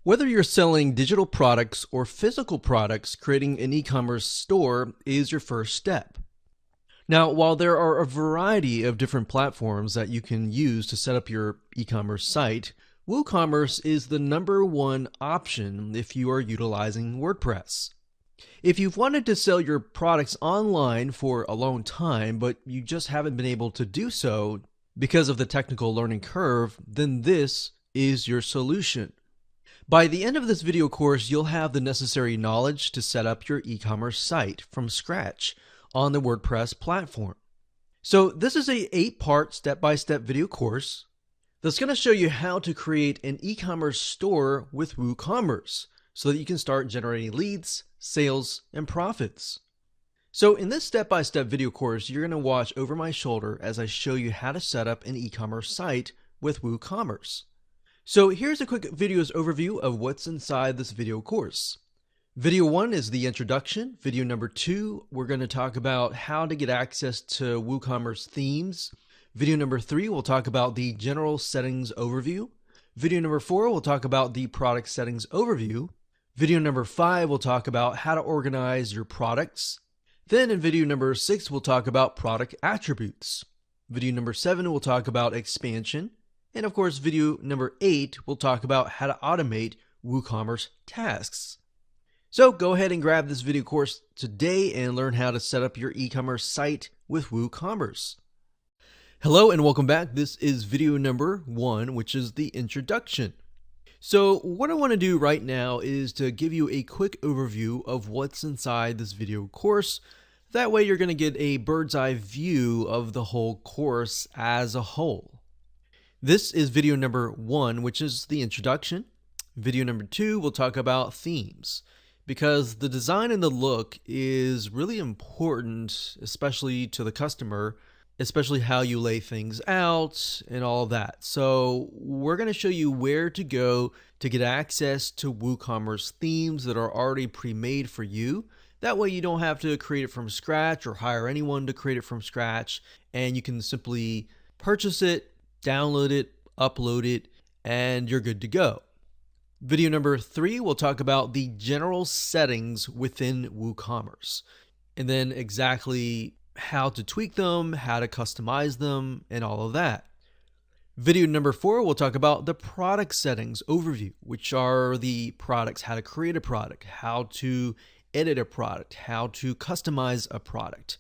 Whether you're selling digital products or physical products, creating an e-commerce store is your first step. Now, while there are a variety of different platforms that you can use to set up your e-commerce site, WooCommerce is the number one option if you are utilizing WordPress. If you've wanted to sell your products online for a long time, but you just haven't been able to do so because of the technical learning curve, then this is your solution. By the end of this video course, you'll have the necessary knowledge to set up your e-commerce site from scratch on the WordPress platform. So this is a 8-part step-by-step video course that's going to show you how to create an e-commerce store with WooCommerce so that you can start generating leads, sales, and profits. So in this step-by-step video course, you're going to watch over my shoulder as I show you how to set up an e-commerce site with WooCommerce. So here's a quick video's overview of what's inside this video course. Video 1 is the introduction. Video number 2, we're going to talk about how to get access to WooCommerce themes. Video number 3, we'll talk about the general settings overview. Video number 4, we'll talk about the product settings overview. Video number 5, we'll talk about how to organize your products. Then in video number 6, we'll talk about product attributes. Video number 7, we'll talk about expansion. And of course, video number 8, we'll talk about how to automate WooCommerce tasks. So go ahead and grab this video course today and learn how to set up your e-commerce site with WooCommerce. Hello and welcome back. This is video number 1, which is the introduction. So what I want to do right now is to give you a quick overview of what's inside this video course. That way you're going to get a bird's eye view of the whole course as a whole. This is video number 1, which is the introduction. Video number 2, we'll talk about themes, because the design and the look is really important, especially to the customer, especially how you lay things out and all of that. So we're going to show you where to go to get access to WooCommerce themes that are already pre-made for you. That way you don't have to create it from scratch or hire anyone to create it from scratch, and you can simply purchase it, download it, upload it, and you're good to go. Video number 3, we'll talk about the general settings within WooCommerce, and then exactly how to tweak them, how to customize them, and all of that. Video number 4, we'll talk about the product settings overview, which are the products, how to create a product, how to edit a product, how to customize a product.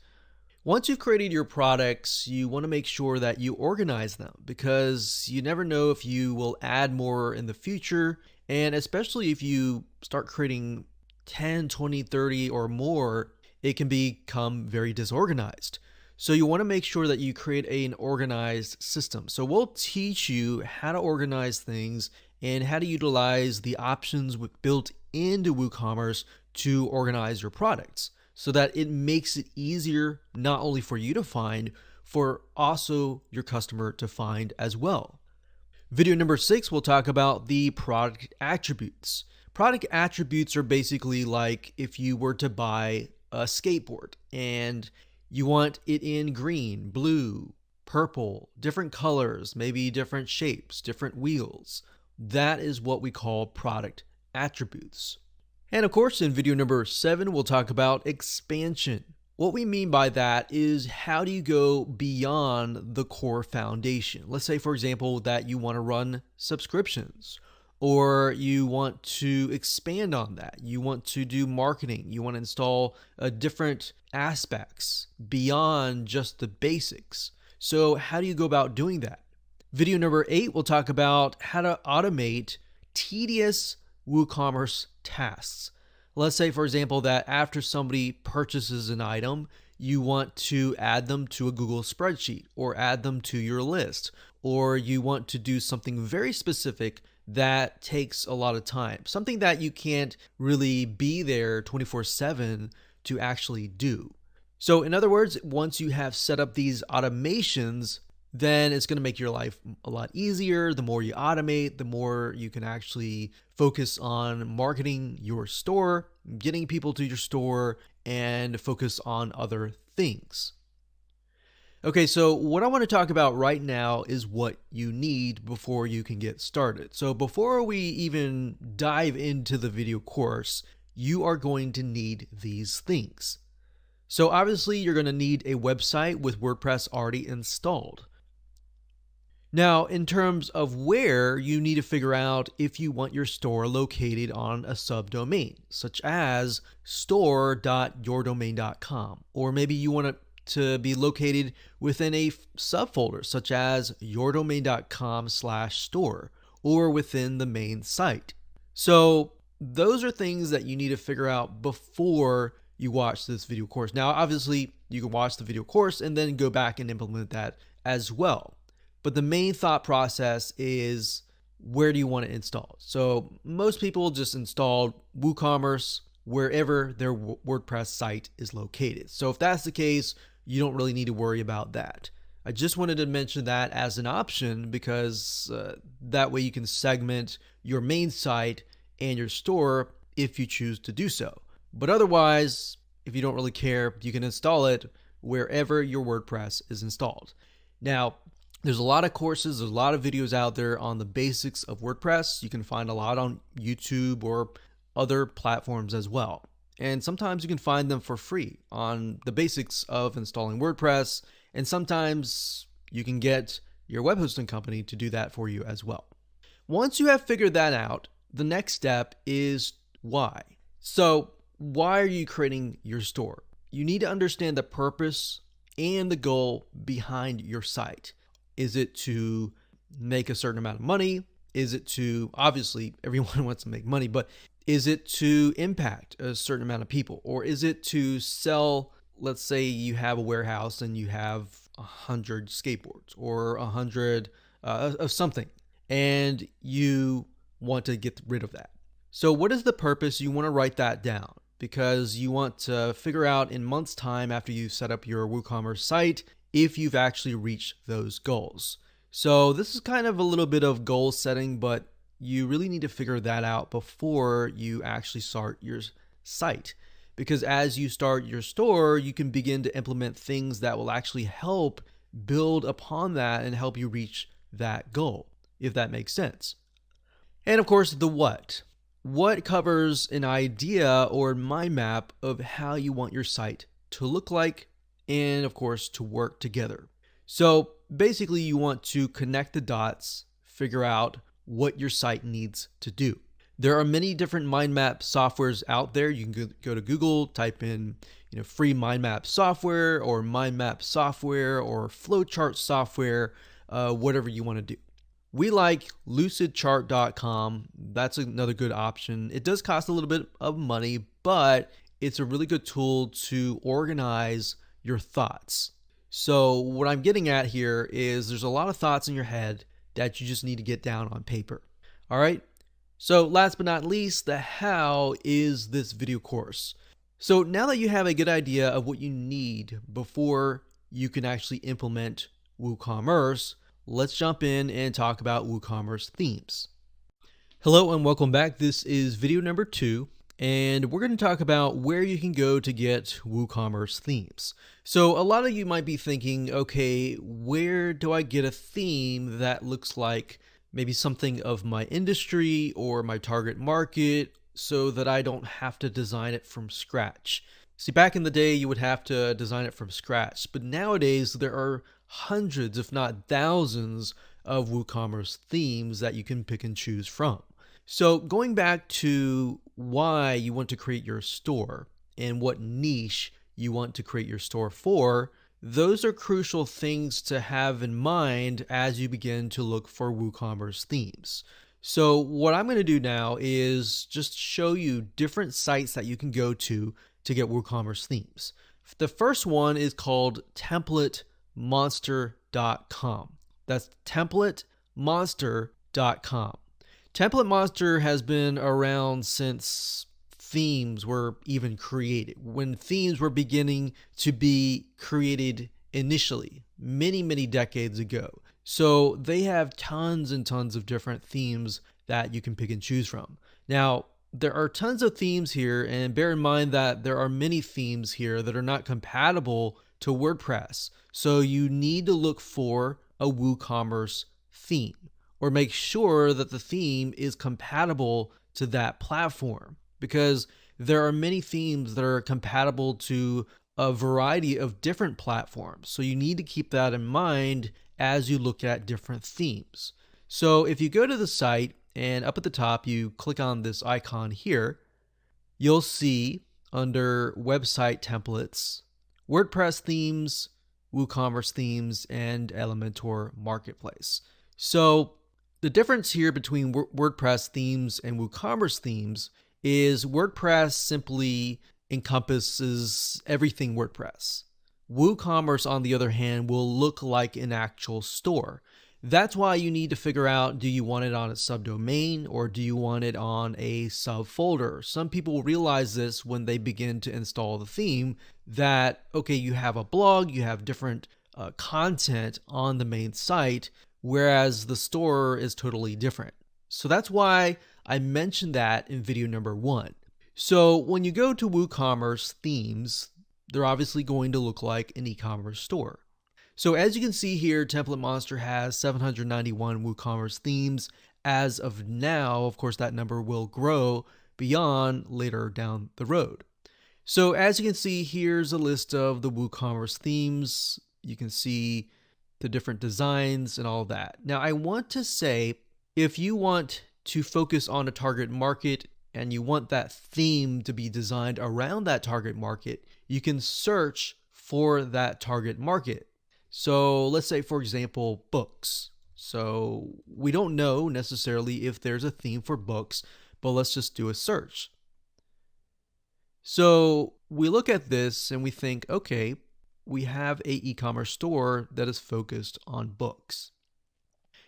Once you've created your products, you want to make sure that you organize them, because you never know if you will add more in the future, and especially if you start creating 10, 20, 30 or more, it can become very disorganized. So you want to make sure that you create an organized system. So we'll teach you how to organize things and how to utilize the options built into WooCommerce to organize your products, so that it makes it easier not only for you to find, for also your customer to find as well. Video number 6, we'll talk about the product attributes. Product attributes are basically like if you were to buy a skateboard and you want it in green, blue, purple, different colors, maybe different shapes, different wheels. That is what we call product attributes. And of course, in video number 7, we'll talk about expansion. What we mean by that is, how do you go beyond the core foundation? Let's say, for example, that you want to run subscriptions, or you want to expand on that. You want to do marketing. You want to install different aspects beyond just the basics. So how do you go about doing that? Video number 8, we'll talk about how to automate tedious WooCommerce tasks. Let's say, for example, that after somebody purchases an item, you want to add them to a Google spreadsheet or add them to your list, or you want to do something very specific that takes a lot of time, something that you can't really be there 24/7 to actually do. So in other words, once you have set up these automations, then it's going to make your life a lot easier. The more you automate, the more you can actually focus on marketing your store, getting people to your store, and focus on other things. Okay, so what I want to talk about right now is what you need before you can get started. So before we even dive into the video course, you are going to need these things. So obviously you're going to need a website with WordPress already installed. Now, in terms of where, you need to figure out if you want your store located on a subdomain, such as store.yourdomain.com, or maybe you want it to be located within a subfolder, such as yourdomain.com/store, or within the main site. So those are things that you need to figure out before you watch this video course. Now, obviously, you can watch the video course and then go back and implement that as well. But the main thought process is, where do you want to install? So most people just install WooCommerce wherever their WordPress site is located. So if that's the case, you don't really need to worry about that. I just wanted to mention that as an option because that way you can segment your main site and your store if you choose to do so. But otherwise, if you don't really care, you can install it wherever your WordPress is installed. Now, there's a lot of courses, there's a lot of videos out there on the basics of WordPress. You can find a lot on YouTube or other platforms as well. And sometimes you can find them for free on the basics of installing WordPress. And sometimes you can get your web hosting company to do that for you as well. Once you have figured that out, the next step is why. So why are you creating your store? You need to understand the purpose and the goal behind your site. Is it to make a certain amount of money? Is it to, obviously, everyone wants to make money, but is it to impact a certain amount of people? Or is it to sell, let's say you have a warehouse and you have 100 skateboards or 100 of something, and you want to get rid of that. So what is the purpose? You want to write that down because you want to figure out in months' time after you set up your WooCommerce site if you've actually reached those goals. So this is kind of a little bit of goal setting, but you really need to figure that out before you actually start your site. Because as you start your store, you can begin to implement things that will actually help build upon that and help you reach that goal, if that makes sense. And of course, the what. What covers an idea or mind map of how you want your site to look like, and of course to work together. So basically you want to connect the dots, figure out what your site needs to do. There are many different mind map softwares out there. You can go to Google, type in free mind map software or mind map software or flowchart software, whatever you want to do. We like lucidchart.com. That's another good option. It does cost a little bit of money, but it's a really good tool to organize your thoughts. So what I'm getting at here is there's a lot of thoughts in your head that you just need to get down on paper. All right. So last but not least, the how is this video course. So now that you have a good idea of what you need before you can actually implement WooCommerce, let's jump in and talk about WooCommerce themes. Hello and welcome back. This is video number 2. And we're going to talk about where you can go to get WooCommerce themes. So a lot of you might be thinking, okay, where do I get a theme that looks like maybe something of my industry or my target market so that I don't have to design it from scratch? See, back in the day, you would have to design it from scratch, but nowadays there are hundreds, if not thousands, of WooCommerce themes that you can pick and choose from. So going back to why you want to create your store and what niche you want to create your store for, those are crucial things to have in mind as you begin to look for WooCommerce themes. So what I'm going to do now is just show you different sites that you can go to get WooCommerce themes. The first one is called templatemonster.com. That's templatemonster.com. Template Monster has been around since themes were even created, when themes were beginning to be created initially, many decades ago. So they have tons and tons of different themes that you can pick and choose from. Now, there are tons of themes here, and bear in mind that there are many themes here that are not compatible to WordPress. So you need to look for a WooCommerce theme, or make sure that the theme is compatible to that platform, because there are many themes that are compatible to a variety of different platforms. So you need to keep that in mind as you look at different themes. So if you go to the site and up at the top, you click on this icon here, you'll see under website templates, WordPress themes, WooCommerce themes, and Elementor Marketplace. So the difference here between WordPress themes and WooCommerce themes is WordPress simply encompasses everything WordPress. WooCommerce, on the other hand, will look like an actual store. That's why you need to figure out, do you want it on a subdomain or do you want it on a subfolder? Some people realize this when they begin to install the theme, that, okay, you have a blog, you have different content on the main site, whereas the store is totally different. So that's why I mentioned that in video number 1. So when you go to WooCommerce themes, they're obviously going to look like an e-commerce store. So as you can see here, Template Monster has 791 WooCommerce themes as of now. Of course, that number will grow beyond later down the road. So as you can see, here's a list of the WooCommerce themes. You can see the different designs and all that. Now, I want to say, if you want to focus on a target market and you want that theme to be designed around that target market, you can search for that target market. So let's say, for example, books. So we don't know necessarily if there's a theme for books, but let's just do a search. So we look at this and we think, okay, we have a e-commerce store that is focused on books.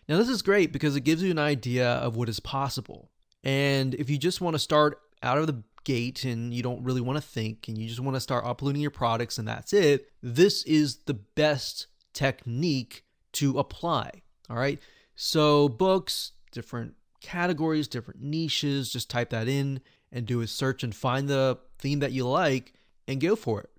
Now this is great because it gives you an idea of what is possible. And if you just want to start out of the gate and you don't really want to think and you just want to start uploading your products and that's it, this is the best technique to apply. All right. So books, different categories, different niches, just type that in and do a search and find the theme that you like and go for it.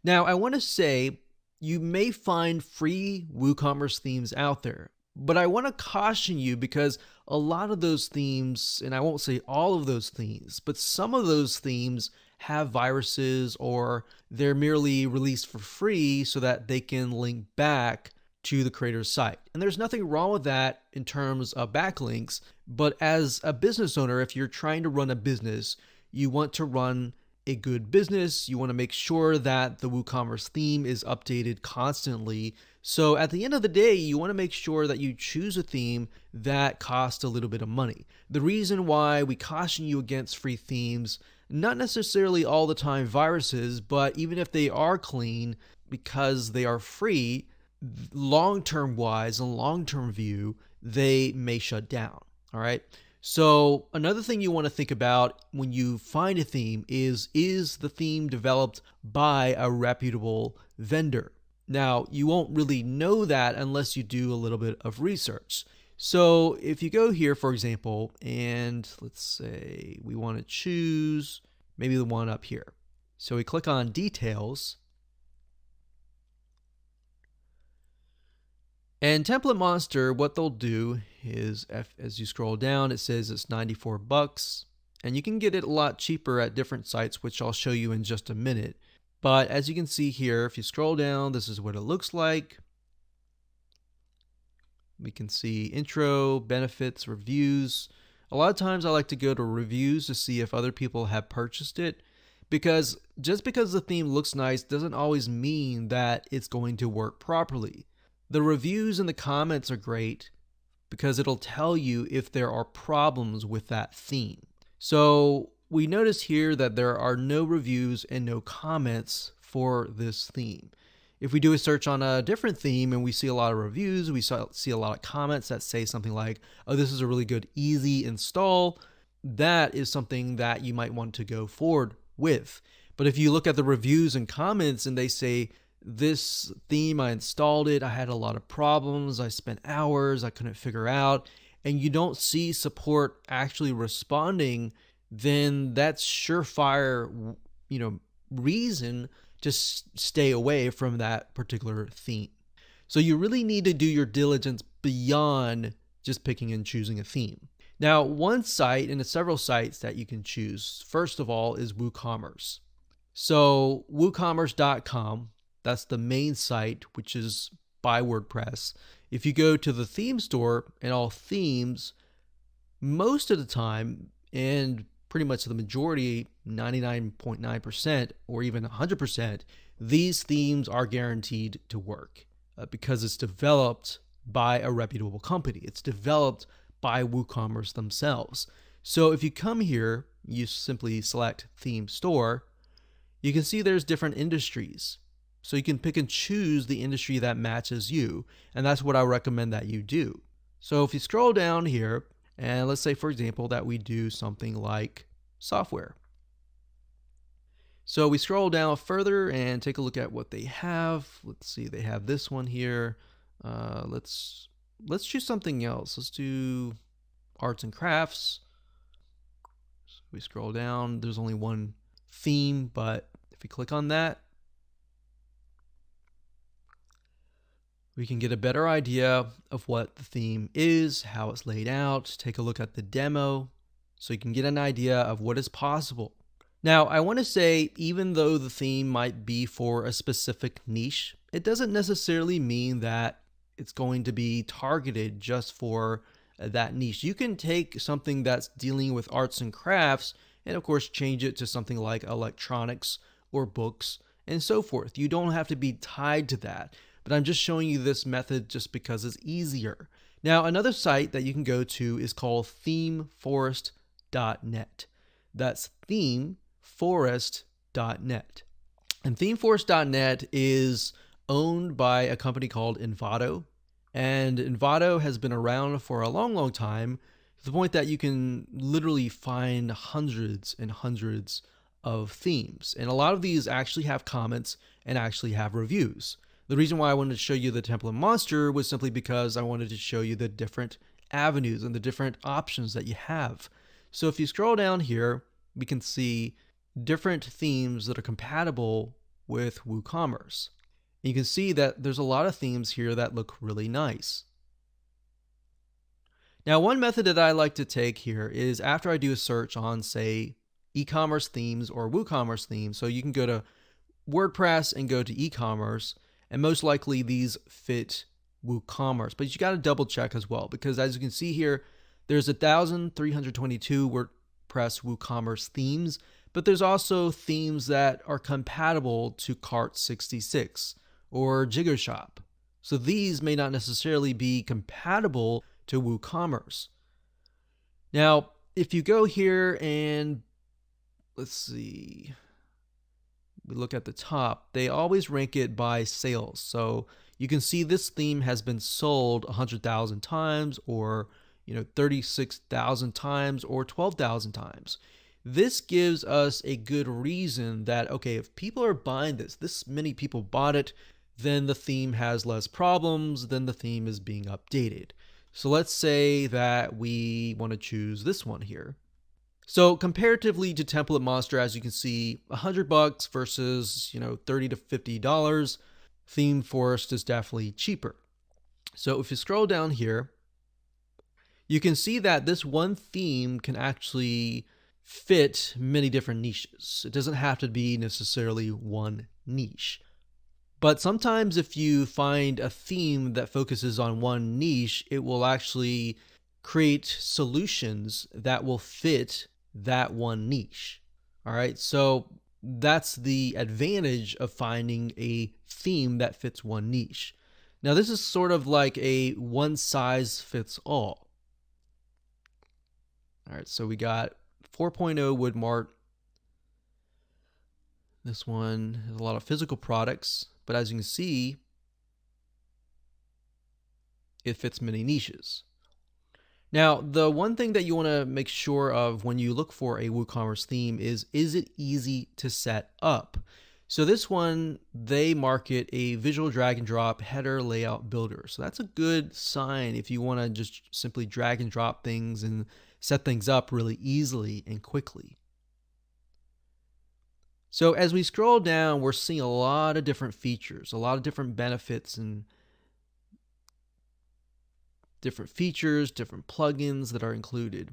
Now, I want to say you may find free WooCommerce themes out there, but I want to caution you because a lot of those themes, and I won't say all of those themes, but some of those themes have viruses or they're merely released for free so that they can link back to the creator's site. And there's nothing wrong with that in terms of backlinks, but as a business owner, if you're trying to run a business, you want to run a good business. You want to make sure that the WooCommerce theme is updated constantly. So at the end of the day, you want to make sure that you choose a theme that costs a little bit of money. The reason why we caution you against free themes, not necessarily all the time viruses, but even if they are clean, because they are free, long-term wise and long-term view, they may shut down. All right. So another thing you want to think about when you find a theme is the theme developed by a reputable vendor? Now, you won't really know that unless you do a little bit of research. So if you go here, for example, and let's say we want to choose maybe the one up here. So we click on details. And Template Monster, what they'll do is, as you scroll down, it says it's $94, and you can get it a lot cheaper at different sites, which I'll show you in just a minute. But as you can see here, if you scroll down, this is what it looks like. We can see intro, benefits, reviews. A lot of times I like to go to reviews to see if other people have purchased it, because just because the theme looks nice doesn't always mean that it's going to work properly. The reviews and the comments are great because it'll tell you if there are problems with that theme. So we notice here that there are no reviews and no comments for this theme. If we do a search on a different theme and we see a lot of reviews, we see a lot of comments that say something like, oh, this is a really good, easy install, that is something that you might want to go forward with. But if you look at the reviews and comments and they say, this theme, I installed it, I had a lot of problems, I spent hours, I couldn't figure out, and you don't see support actually responding, then that's surefire, reason to stay away from that particular theme. So you really need to do your diligence beyond just picking and choosing a theme. Now, one site, and it's several sites that you can choose, first of all, is WooCommerce. So WooCommerce.com, that's the main site, which is by WordPress. If you go to the theme store and all themes, most of the time, and pretty much the majority, 99.9% or even 100%, these themes are guaranteed to work because it's developed by a reputable company. It's developed by WooCommerce themselves. So if you come here, you simply select Theme Store, you can see there's different industries. So you can pick and choose the industry that matches you, and that's what I recommend that you do. So if you scroll down here, and let's say, for example, that we do something like software. So we scroll down further and take a look at what they have. Let's see, they have this one here. Let's choose something else. Let's do arts and crafts. So we scroll down. There's only one theme, but if we click on that, we can get a better idea of what the theme is, how it's laid out, take a look at the demo, so you can get an idea of what is possible. Now, I want to say, even though the theme might be for a specific niche, it doesn't necessarily mean that it's going to be targeted just for that niche. You can take something that's dealing with arts and crafts and, of course, change it to something like electronics or books and so forth. You don't have to be tied to that. But I'm just showing you this method just because it's easier. Now, another site that you can go to is called themeforest.net. That's themeforest.net. And themeforest.net is owned by a company called Envato. And Envato has been around for a long, long time, to the point that you can literally find hundreds and hundreds of themes. And a lot of these actually have comments and actually have reviews. The reason why I wanted to show you the template monster was simply because I wanted to show you the different avenues and the different options that you have. So if you scroll down here, we can see different themes that are compatible with WooCommerce. You can see that there's a lot of themes here that look really nice. Now, one method that I like to take here is after I do a search on, say, e-commerce themes or WooCommerce themes. So you can go to WordPress and go to e-commerce, and most likely these fit WooCommerce, but you got to double check as well, because as you can see here, there's 1,322 WordPress WooCommerce themes, but there's also themes that are compatible to Cart66 or Jiggershop. So these may not necessarily be compatible to WooCommerce. Now, if you go here and let's see, we look at the top, they always rank it by sales. So you can see this theme has been sold 100,000 times, or 36,000 times, or 12,000 times. This gives us a good reason that, okay, if people are buying this many people bought it, then the theme has less problems, then the theme is being updated. So let's say that we want to choose this one here. So comparatively to Template Monster, as you can see, $100 versus $30 to $50, Theme Forest is definitely cheaper. So if you scroll down here, you can see that this one theme can actually fit many different niches. It doesn't have to be necessarily one niche. But sometimes if you find a theme that focuses on one niche, it will actually create solutions that will fit that one niche. All right, so that's the advantage of finding a theme that fits one niche. Now, this is sort of like a one size fits all. All right, so we got 4.0 Woodmart. This one has a lot of physical products, but as you can see, it fits many niches. Now, the one thing that you want to make sure of when you look for a WooCommerce theme is it easy to set up? So this one, they market a visual drag and drop header layout builder. So that's a good sign if you want to just simply drag and drop things and set things up really easily and quickly. So as we scroll down, we're seeing a lot of different features, a lot of different benefits and different features, different plugins that are included.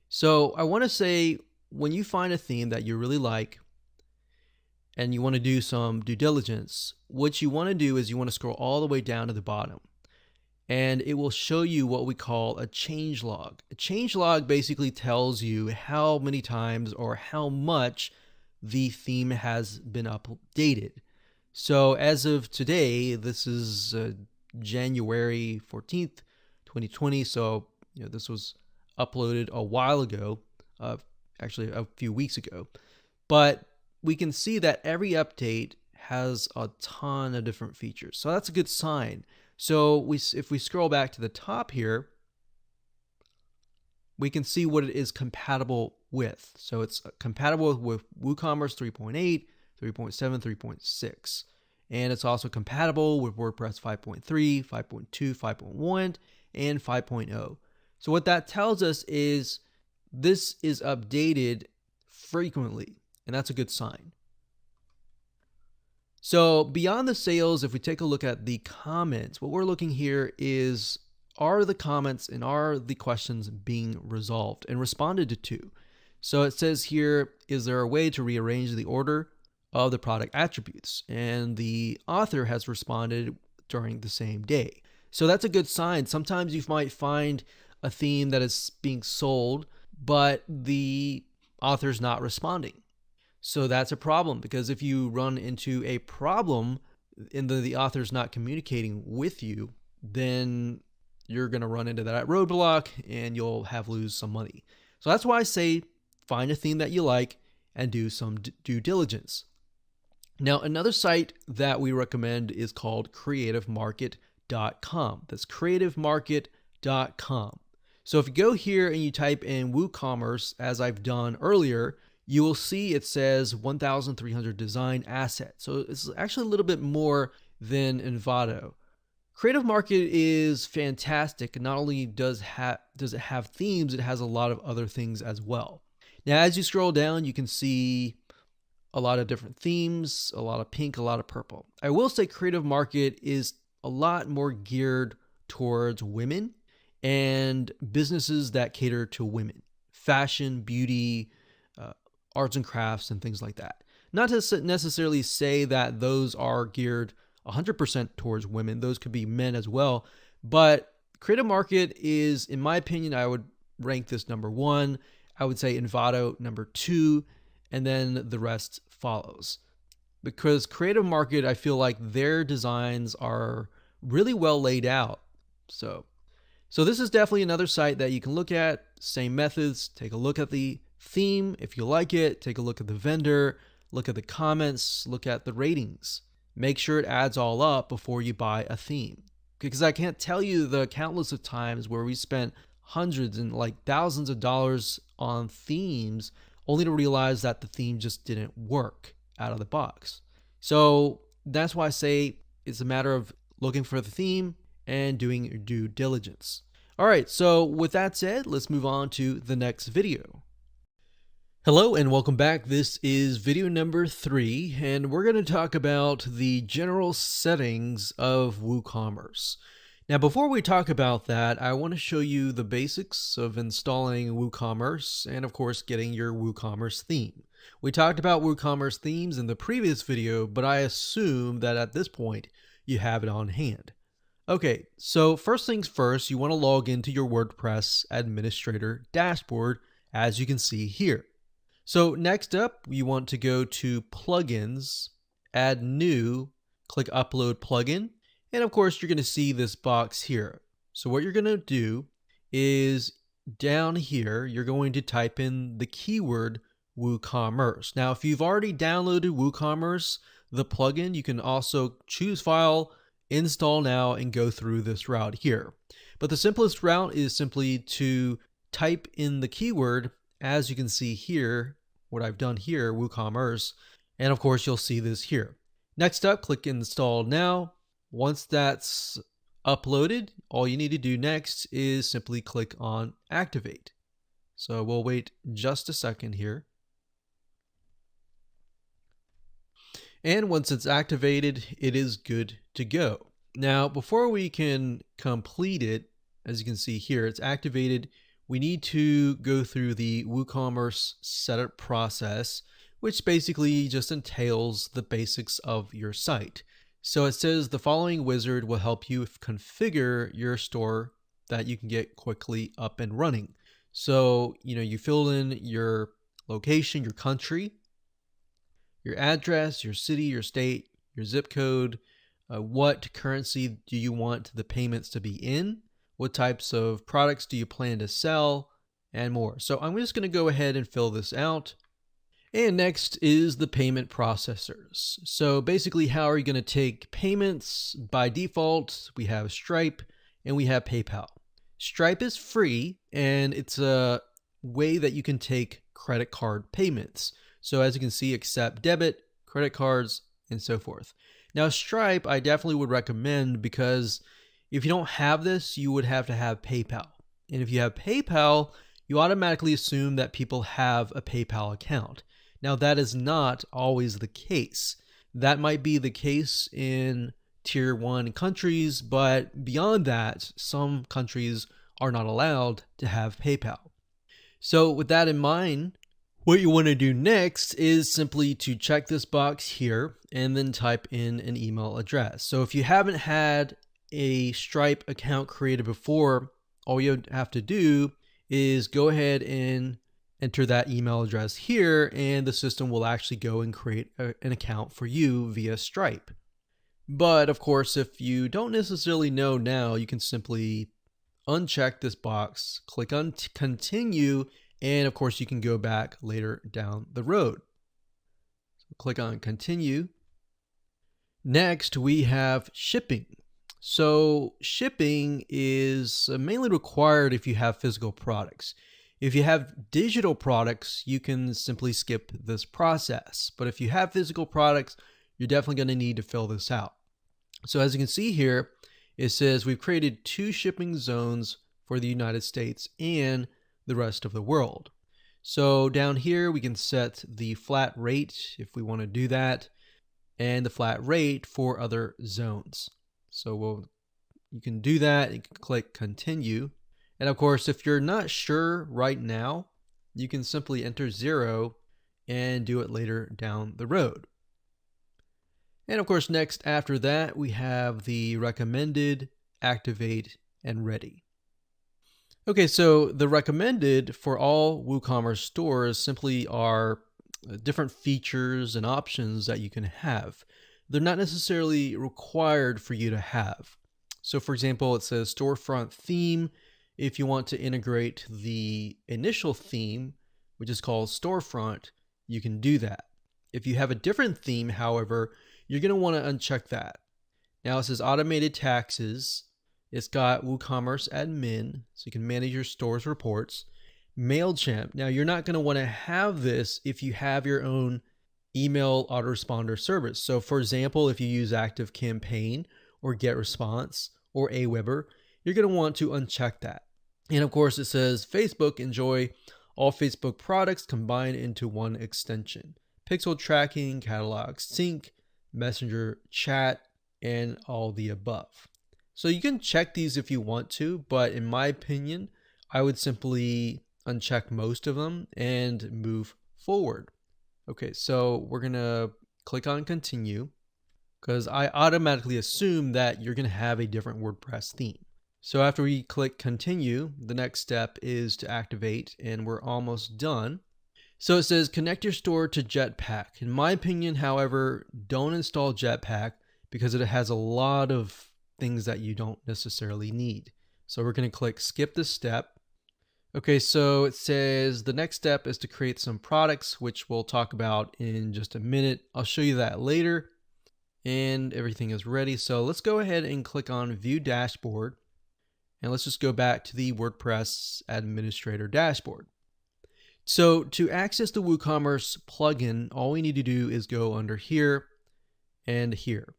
So I want to say, when you find a theme that you really like and you want to do some due diligence, what you want to do is you want to scroll all the way down to the bottom, and it will show you what we call a change log. A change log basically tells you how many times or how much the theme has been updated. So as of today, this is January 14th, 2020. So this was uploaded a while ago, actually a few weeks ago. But we can see that every update has a ton of different features. So that's a good sign. So if we scroll back to the top here, we can see what it is compatible with. So it's compatible with WooCommerce 3.8, 3.7, 3.6. And it's also compatible with WordPress 5.3, 5.2, 5.1, and 5.0. So what that tells us is this is updated frequently, and that's a good sign. So beyond the sales, if we take a look at the comments, what we're looking here is, are the comments and are the questions being resolved and responded to? So it says here, is there a way to rearrange the order of the product attributes? And the author has responded during the same day. So that's a good sign. Sometimes you might find a theme that is being sold, but the author's not responding. So that's a problem, because if you run into a problem and the author's not communicating with you, then you're going to run into that roadblock and you'll lose some money. So that's why I say find a theme that you like and do some due diligence. Now, another site that we recommend is called creativemarket.com. That's creativemarket.com. So if you go here and you type in WooCommerce, as I've done earlier, you will see it says 1,300 design assets. So it's actually a little bit more than Envato. Creative Market is fantastic. Not only does it have themes, it has a lot of other things as well. Now, as you scroll down, you can see a lot of different themes, a lot of pink, a lot of purple. I will say Creative Market is a lot more geared towards women and businesses that cater to women. Fashion, beauty, arts and crafts, and things like that. Not to necessarily say that those are geared 100% towards women. Those could be men as well. But Creative Market is, in my opinion, I would rank this number 1. I would say Envato number 2, and then the rest follows. Because Creative Market, I feel like their designs are really well laid out. So this is definitely another site that you can look at. Same methods. Take a look at the theme. If you like it, take a look at the vendor, look at the comments, look at the ratings. Make sure it adds all up before you buy a theme. Because I can't tell you the countless of times where we spent hundreds and thousands of dollars on themes only to realize that the theme just didn't work out of the box. So that's why I say it's a matter of looking for the theme and doing your due diligence. All right, so with that said, let's move on to the next video. Hello and welcome back. This is video number 3, and we're going to talk about the general settings of WooCommerce. Now, before we talk about that, I want to show you the basics of installing WooCommerce and, of course, getting your WooCommerce theme. We talked about WooCommerce themes in the previous video, but I assume that at this point you have it on hand. Okay, so first things first, you want to log into your WordPress administrator dashboard, as you can see here. So next up, you want to go to Plugins, add New, click Upload Plugin, and of course you're going to see this box here. So what you're going to do is down here, you're going to type in the keyword WooCommerce. Now, if you've already downloaded WooCommerce, the plugin, you can also choose File, Install Now, and go through this route here. But the simplest route is simply to type in the keyword, as you can see here, what I've done here, WooCommerce, and of course you'll see this here. Next up, click Install Now. Once that's uploaded, all you need to do next is simply click on Activate. So we'll wait just a second here. And once it's activated, it is good to go. Now, before we can complete it, as you can see here, it's activated. We need to go through the WooCommerce setup process, which basically just entails the basics of your site. So it says the following wizard will help you configure your store that you can get quickly up and running. So, you fill in your location, your country, your address, your city, your state, your zip code, what currency do you want the payments to be in, what types of products do you plan to sell, and more. So I'm just going to go ahead and fill this out. And next is the payment processors. So basically, how are you going to take payments? By default, we have Stripe and we have PayPal. Stripe is free, and it's a way that you can take credit card payments. So as you can see, accept debit, credit cards, and so forth. Now Stripe, I definitely would recommend, because if you don't have this, you would have to have PayPal. And if you have PayPal, you automatically assume that people have a PayPal account. Now that is not always the case. That might be the case in tier 1 countries, but beyond that, some countries are not allowed to have PayPal. So with that in mind, what you want to do next is simply to check this box here and then type in an email address. So if you haven't had a Stripe account created before, all you have to do is go ahead and enter that email address here, and the system will actually go and create an account for you via Stripe. But of course, if you don't necessarily know now, you can simply uncheck this box, click on continue, and of course you can go back later down the road. So click on continue. Next, we have shipping. So shipping is mainly required if you have physical products. If you have digital products, you can simply skip this process. But if you have physical products, you're definitely going to need to fill this out. So as you can see here, it says we've created 2 shipping zones for the United States and the rest of the world. So down here, we can set the flat rate if we want to do that, and the flat rate for other zones. So you can do that. You can click continue. And of course, if you're not sure right now, you can simply enter 0 and do it later down the road. And of course, next after that, we have the recommended, activate, and ready. Okay, so the recommended for all WooCommerce stores simply are different features and options that you can have. They're not necessarily required for you to have. So for example, it says storefront theme. If you want to integrate the initial theme, which is called storefront, you can do that. If you have a different theme, however, you're going to want to uncheck that. Now it says automated taxes. It's got WooCommerce admin, so you can manage your store's reports. MailChimp. Now you're not going to want to have this if you have your own email autoresponder service. So for example, if you use ActiveCampaign or GetResponse or Aweber, you're going to want to uncheck that. And of course it says Facebook, enjoy all Facebook products combined into one extension. Pixel tracking, catalog sync, messenger chat, and all the above. So you can check these if you want to, but in my opinion, I would simply uncheck most of them and move forward. Okay, so we're gonna click on continue because I automatically assume that you're gonna have a different WordPress theme. So after we click continue, the next step is to activate, and we're almost done. So it says connect your store to Jetpack. In my opinion, however, don't install Jetpack because it has a lot of things that you don't necessarily need. So we're going to click skip this step. Okay, so it says the next step is to create some products, which we'll talk about in just a minute. I'll show you that later. And everything is ready. So let's go ahead and click on View Dashboard. And let's just go back to the WordPress Administrator dashboard. So to access the WooCommerce plugin, all we need to do is go under here and here.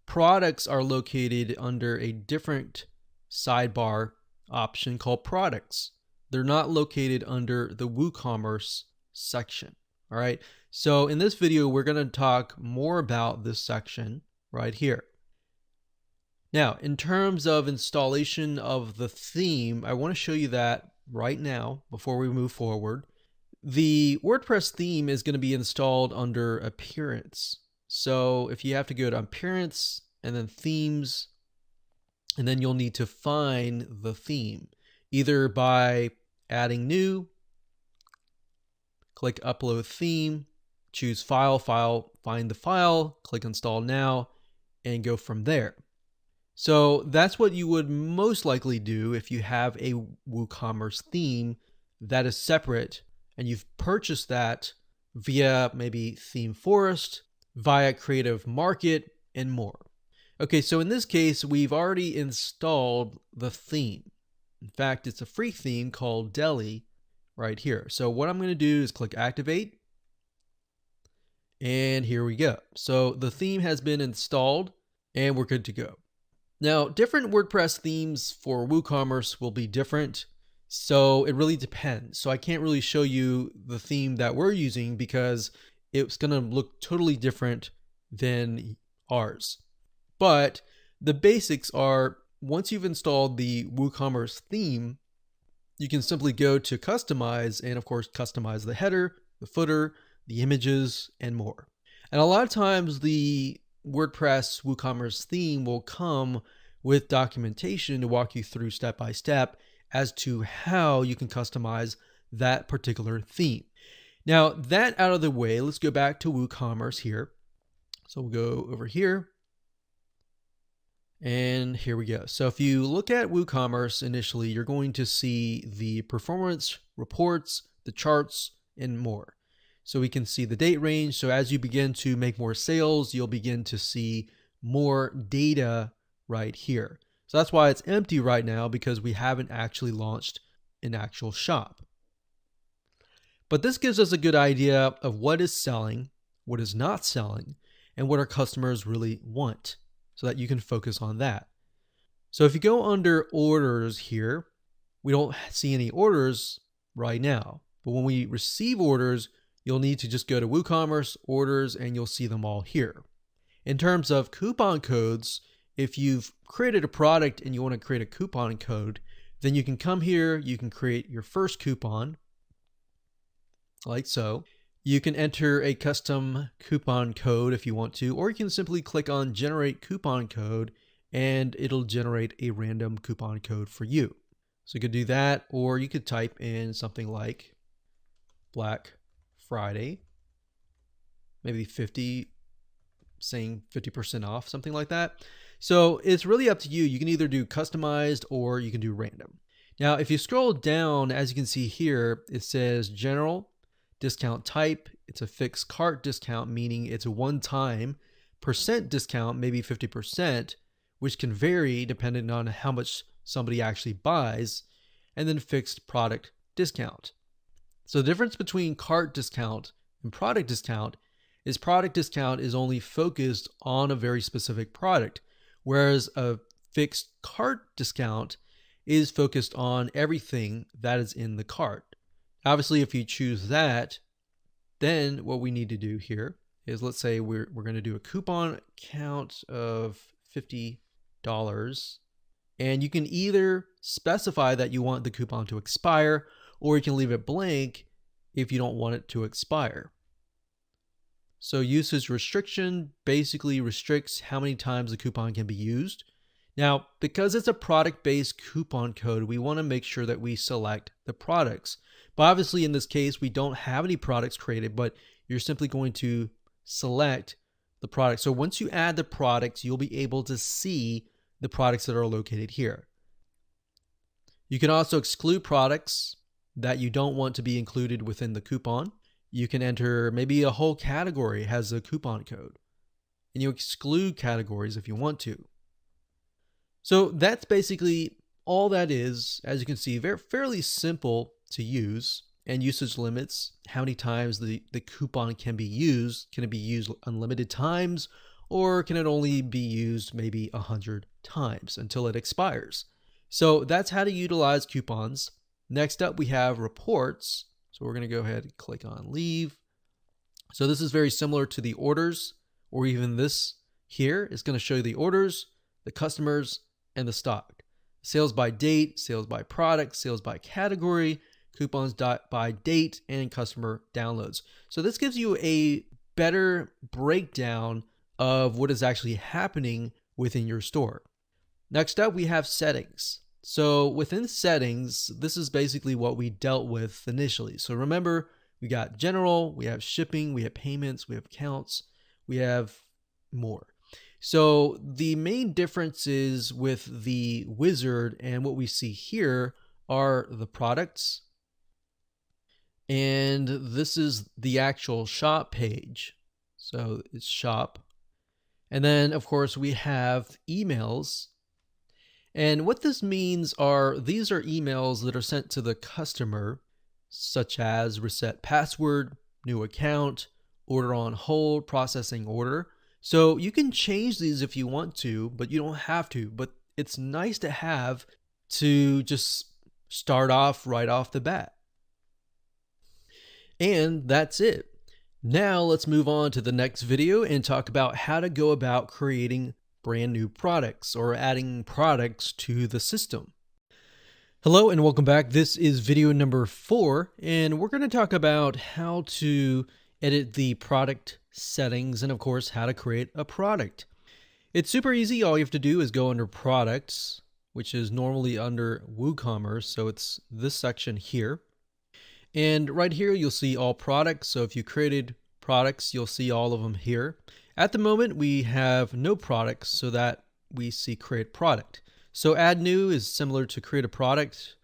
Products are located under a different sidebar option called products. They're not located under the WooCommerce section. All right. So in this video, we're going to talk more about this section right here. Now, in terms of installation of the theme, I want to show you that right now before we move forward. The WordPress theme is going to be installed under Appearance. So if you have to go to Appearance and then Themes, and then you'll need to find the theme, either by adding new, click Upload Theme, choose File, find the file, click Install Now, and go from there. So that's what you would most likely do if you have a WooCommerce theme that is separate and you've purchased that via maybe Theme Forest, via Creative Market, and more. Okay, so in this case, we've already installed the theme. In fact, it's a free theme called Deli right here. So what I'm going to do is click Activate. And here we go. So the theme has been installed and we're good to go. Now, different WordPress themes for WooCommerce will be different. So it really depends. So I can't really show you the theme that we're using because it's going to look totally different than ours. But the basics are, once you've installed the WooCommerce theme, you can simply go to Customize and of course customize the header, the footer, the images, and more. And a lot of times the WordPress WooCommerce theme will come with documentation to walk you through step by step as to how you can customize that particular theme. Now, that out of the way, let's go back to WooCommerce here. So we'll go over here. And here we go. So if you look at WooCommerce initially, you're going to see the performance reports, the charts, and more. So we can see the date range. So as you begin to make more sales, you'll begin to see more data right here. So that's why it's empty right now, because we haven't actually launched an actual shop. But this gives us a good idea of what is selling, what is not selling, and what our customers really want, so that you can focus on that. So if you go under orders here, we don't see any orders right now. But when we receive orders, you'll need to just go to WooCommerce orders and you'll see them all here. In terms of coupon codes, if you've created a product and you want to create a coupon code, then you can come here, you can create your first coupon, like so. You can enter a custom coupon code if you want to, or you can simply click on Generate Coupon Code and it'll generate a random coupon code for you. So you could do that, or you could type in something like Black Friday, maybe 50, saying 50% off, something like that. So it's really up to you. You can either do customized or you can do random. Now, if you scroll down, as you can see here, it says General Discount Type. It's a fixed cart discount, meaning it's a one-time percent discount, maybe 50%, which can vary depending on how much somebody actually buys, and then fixed product discount. So the difference between cart discount and product discount is only focused on a very specific product, whereas a fixed cart discount is focused on everything that is in the cart. Obviously, if you choose that, then what we need to do here is, let's say we're going to do a coupon count of $50, and you can either specify that you want the coupon to expire, or you can leave it blank if you don't want it to expire. So usage restriction basically restricts how many times the coupon can be used. Now, because it's a product-based coupon code, we want to make sure that we select the products. But obviously in this case, we don't have any products created, but you're simply going to select the product. So once you add the products, you'll be able to see the products that are located here. You can also exclude products that you don't want to be included within the coupon. You can enter maybe a whole category has a coupon code, and you exclude categories if you want to. So that's basically all that is. As you can see, fairly simple to use, and usage limits, how many times the coupon can be used. Can it be used unlimited times, or can it only be used maybe 100 times until it expires? So that's how to utilize coupons. Next up, we have reports. So we're going to go ahead and click on leave. So this is very similar to the orders, or even this here. It's going to show you the orders, the customers, and the stock. Sales by date, sales by product, sales by category, coupons by date, and customer downloads. So this gives you a better breakdown of what is actually happening within your store. Next up, we have settings. So within settings, this is basically what we dealt with initially. So remember, we got general, we have shipping, we have payments, we have accounts, we have more. So the main differences with the wizard and what we see here are the products. And this is the actual shop page. So it's shop. And then of course we have emails. And what this means are these are emails that are sent to the customer, such as reset password, new account, order on hold, processing order. So you can change these if you want to, but you don't have to. But it's nice to have to just start off right off the bat. And that's it. Now let's move on to the next video and talk about how to go about creating brand new products or adding products to the system. Hello and welcome back. This is video number 4, and we're going to talk about how to edit the product settings and of course how to create a product. It's super easy. All you have to do is go under products, which is normally under WooCommerce. So it's this section here. And right here, you'll see all products. So if you created products, you'll see all of them here. At the moment, we have no products, so that we see create product. So add new is similar to create a product,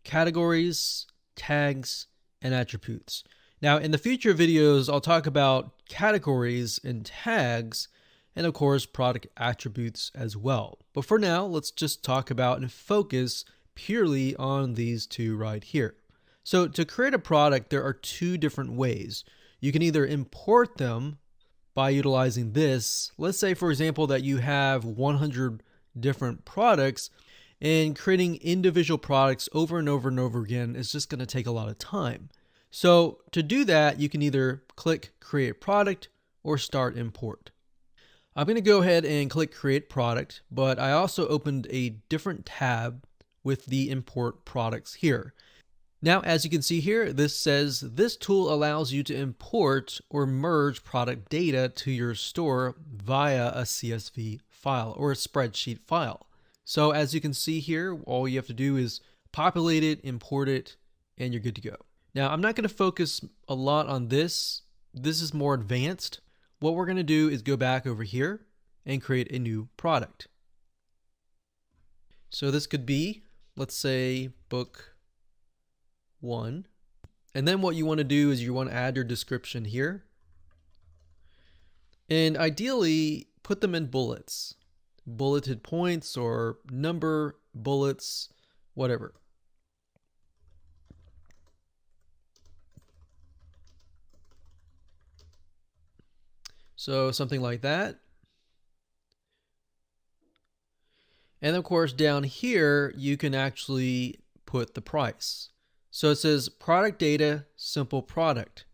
categories, tags, and attributes. Now in the future videos, I'll talk about categories and tags, and of course product attributes as well. But for now, let's just talk about and focus purely on these two right here. So to create a product, there are 2 different ways. You can either import them by utilizing this. Let's say, for example, that you have 100 different products, and creating individual products over and over and over again is just going to take a lot of time. So to do that, you can either click create product or start import. I'm going to go ahead and click create product, but I also opened a different tab with the import products here. Now, as you can see here, this says this tool allows you to import or merge product data to your store via a CSV file or a spreadsheet file. So as you can see here, all you have to do is populate it, import it, and you're good to go. Now, I'm not going to focus a lot on this. This is more advanced. What we're going to do is go back over here and create a new product. So this could be, let's say, book 1. And then what you want to do is you want to add your description here. And ideally, put them in bullets, bulleted points or number bullets, whatever. So something like that. And of course, down here, you can actually put the price. So it says product data, simple product.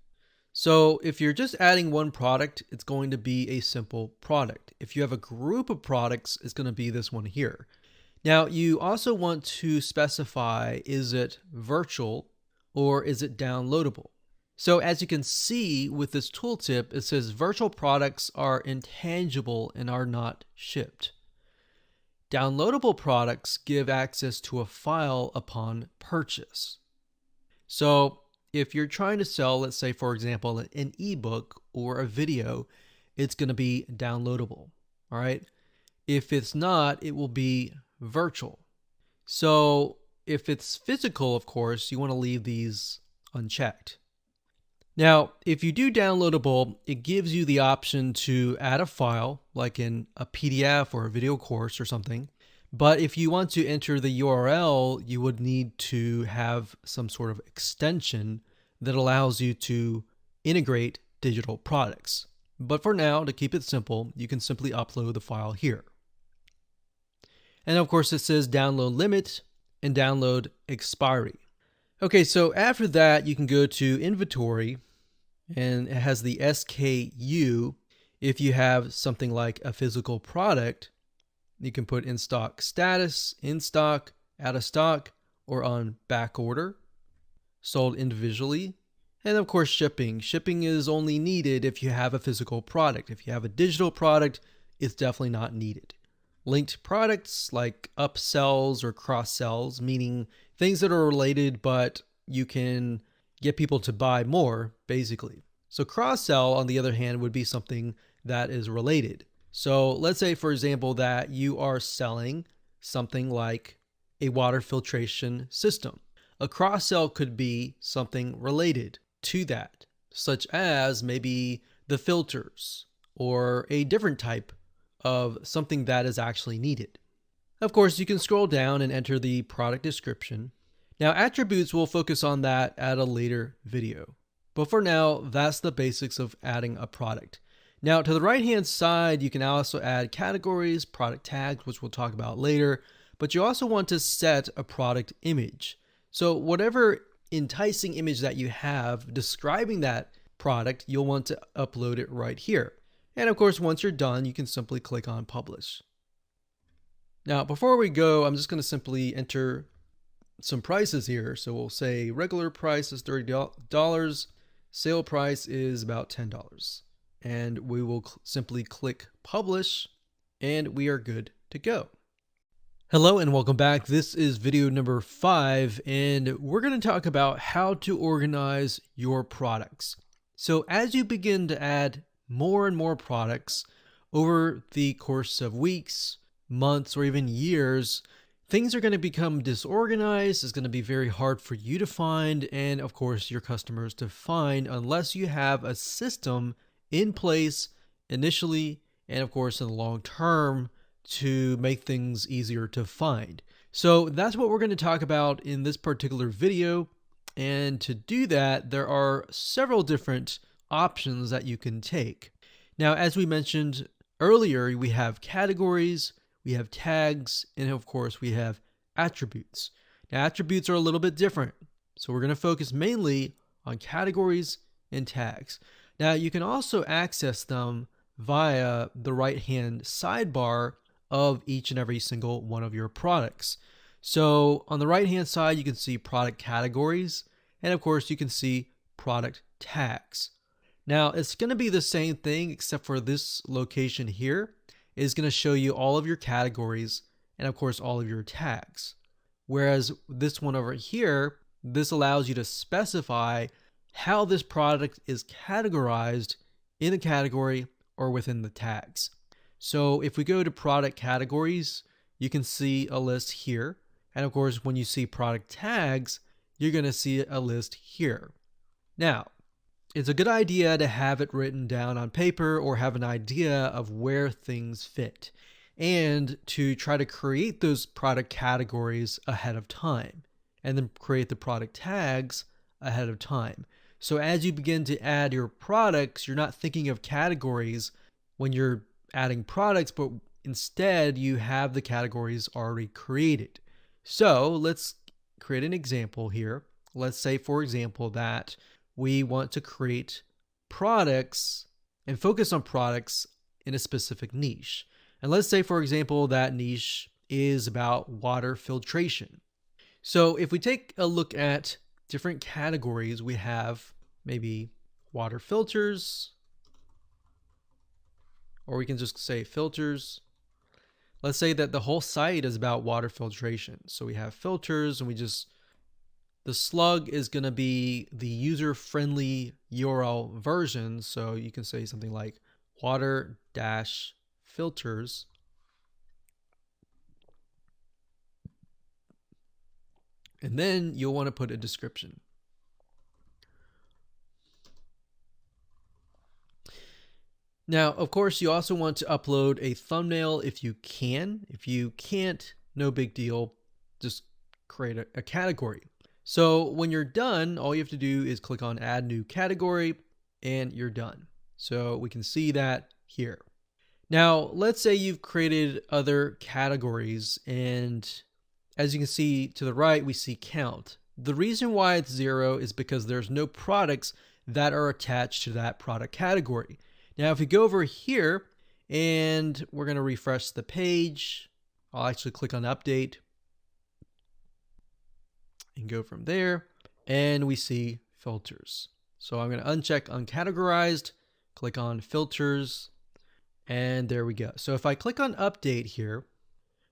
So if you're just adding one product, it's going to be a simple product. If you have a group of products, it's going to be this one here. Now, you also want to specify, is it virtual or is it downloadable? So as you can see with this tooltip, it says virtual products are intangible and are not shipped. Downloadable products give access to a file upon purchase. So if you're trying to sell, let's say, for example, an ebook or a video, it's going to be downloadable. All right. If it's not, it will be virtual. So if it's physical, of course, you want to leave these unchecked. Now, if you do downloadable, it gives you the option to add a file, like in a PDF or a video course or something. But if you want to enter the URL, you would need to have some sort of extension that allows you to integrate digital products. But for now, to keep it simple, you can simply upload the file here. And of course, it says download limit and download expiry. Okay, so after that, you can go to inventory, and it has the SKU. If you have something like a physical product, you can put in stock status, in stock, out of stock, or on back order, sold individually. And of course, shipping. Shipping is only needed if you have a physical product. If you have a digital product, it's definitely not needed. Linked products like upsells or cross sells, meaning things that are related, but you can get people to buy more, basically. So cross sell, on the other hand, would be something that is related. So let's say, for example, that you are selling something like a water filtration system. A cross sell could be something related to that, such as maybe the filters or a different type of something that is actually needed. Of course, you can scroll down and enter the product description. Now, attributes will focus on that at a later video. But for now, that's the basics of adding a product. Now, to the right-hand side, you can also add categories, product tags, which we'll talk about later, but you also want to set a product image. So whatever enticing image that you have describing that product, you'll want to upload it right here. And of course, once you're done, you can simply click on publish. Now, before we go, I'm just going to simply enter some prices here. So we'll say regular price is $30, sale price is about $10. And we will simply click publish, and we are good to go. Hello and welcome back. This is video number 5, and we're going to talk about how to organize your products. So as you begin to add more and more products over the course of weeks, months, or even years, things are going to become disorganized. It's going to be very hard for you to find, and of course your customers to find, unless you have a system in place initially and of course in the long term to make things easier to find. So that's what we're going to talk about in this particular video. And to do that, there are several different options that you can take. Now, as we mentioned earlier, we have categories, we have tags, and of course we have attributes. Now, attributes are a little bit different. So we're going to focus mainly on categories and tags. Now, you can also access them via the right-hand sidebar of each and every single one of your products. So on the right-hand side, you can see product categories, and of course, you can see product tags. Now, it's going to be the same thing, except for this location here is going to show you all of your categories and of course, all of your tags. Whereas this one over here, this allows you to specify how this product is categorized in the category or within the tags. So if we go to product categories, you can see a list here. And of course, when you see product tags, you're going to see a list here. Now, it's a good idea to have it written down on paper or have an idea of where things fit, and to try to create those product categories ahead of time and then create the product tags ahead of time. So as you begin to add your products, you're not thinking of categories when you're adding products, but instead you have the categories already created. So let's create an example here. Let's say, for example, that we want to create products and focus on products in a specific niche. And let's say, for example, that niche is about water filtration. So if we take a look at different categories, we have maybe water filters, or we can just say filters. Let's say that the whole site is about water filtration. So we have filters, and the slug is going to be the user-friendly URL version. So you can say something like water-filters. And then you'll want to put a description. Now, of course, you also want to upload a thumbnail if you can. If you can't, no big deal. Just create a category. So when you're done, all you have to do is click on Add New Category, and you're done. So we can see that here. Now, let's say you've created other categories, and as you can see to the right, we see count. The reason why it's 0 is because there's no products that are attached to that product category. Now, if we go over here and we're going to refresh the page, I'll actually click on update and go from there, and we see filters. So I'm going to uncheck uncategorized, click on filters, and there we go. So if I click on update here,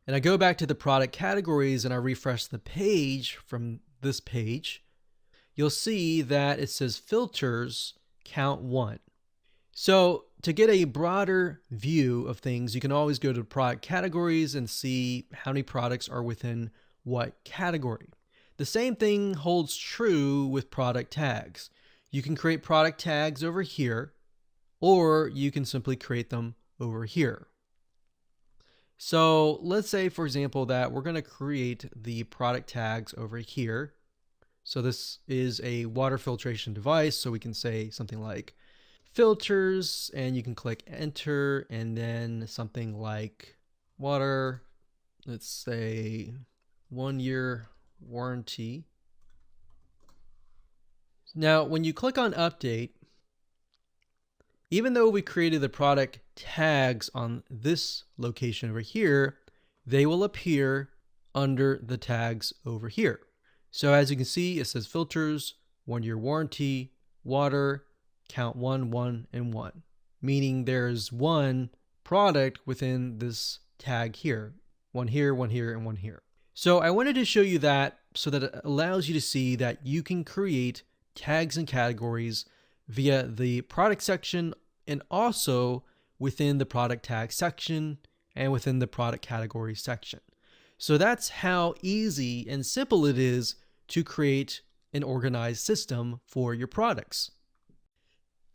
and I go back to the product categories and I refresh the page from this page, you'll see that it says filters count 1. So to get a broader view of things, you can always go to product categories and see how many products are within what category. The same thing holds true with product tags. You can create product tags over here, or you can simply create them over here. So let's say, for example, that we're going to create the product tags over here. So this is a water filtration device. So we can say something like filters, and you can click enter, and then something like water, let's say 1-year warranty. Now, when you click on update, even though we created the product tags on this location over here, they will appear under the tags over here. So as you can see, it says filters, 1-year warranty, water, count 1, 1, and 1, meaning there's one product within this tag here, one here, one here, and one here. So I wanted to show you that so that it allows you to see that you can create tags and categories via the product section and also within the product tag section and within the product category section. So that's how easy and simple it is to create an organized system for your products.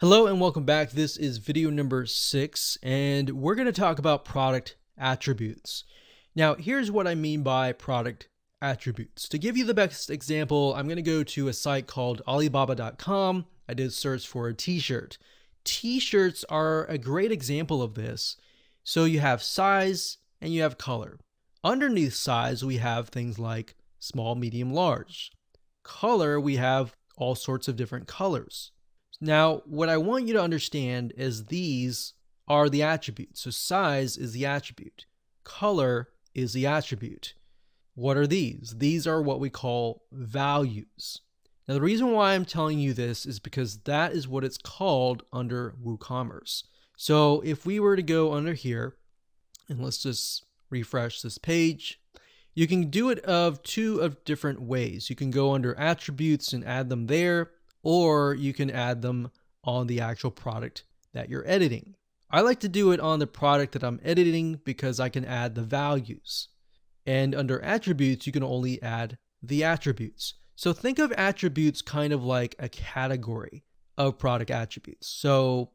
Hello and welcome back. This is video number 6, and we're going to talk about product attributes. Now, here's what I mean by product attributes. To give you the best example, I'm going to go to a site called Alibaba.com. I did search for a t-shirt. T-shirts are a great example of this. So you have size and you have color. Underneath size, we have things like small, medium, large. Color, we have all sorts of different colors. Now, what I want you to understand is these are the attributes. So size is the attribute. Color is the attribute. What are these? These are what we call values. Now, the reason why I'm telling you this is because that is what it's called under WooCommerce. So if we were to go under here, and let's just refresh this page, you can do it of two different ways. You can go under attributes and add them there, or you can add them on the actual product that you're editing. I like to do it on the product that I'm editing because I can add the values. And under attributes, you can only add the attributes. So think of attributes kind of like a category of product attributes. So